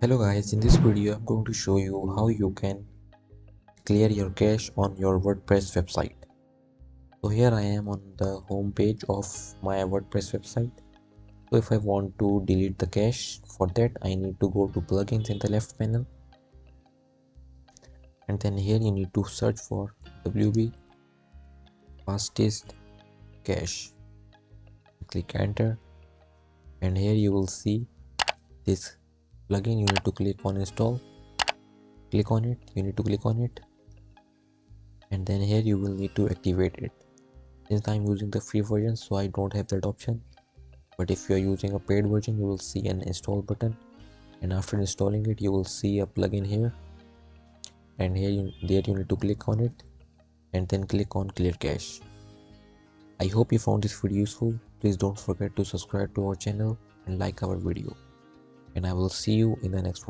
Hello guys, in this video I'm going to show you how you can clear your cache on your WordPress website. So here I am on the home page of my WordPress website. So if I want to delete the cache, for that I need to go to plugins in the left panel, and then here you need to search for WP fastest cache. Click enter, and here you will see this plugin. You need to click on install. Click on it, you need to click on it, and then here you will need to activate it. Since I'm using the free version, so I don't have that option, but if you are using a paid version you will see an install button, and after installing it you will see a plugin here, and here you need to click on it and then click on clear cache. I hope you found this video useful. Please don't forget to subscribe to our channel and like our video, and I will see you in the next one.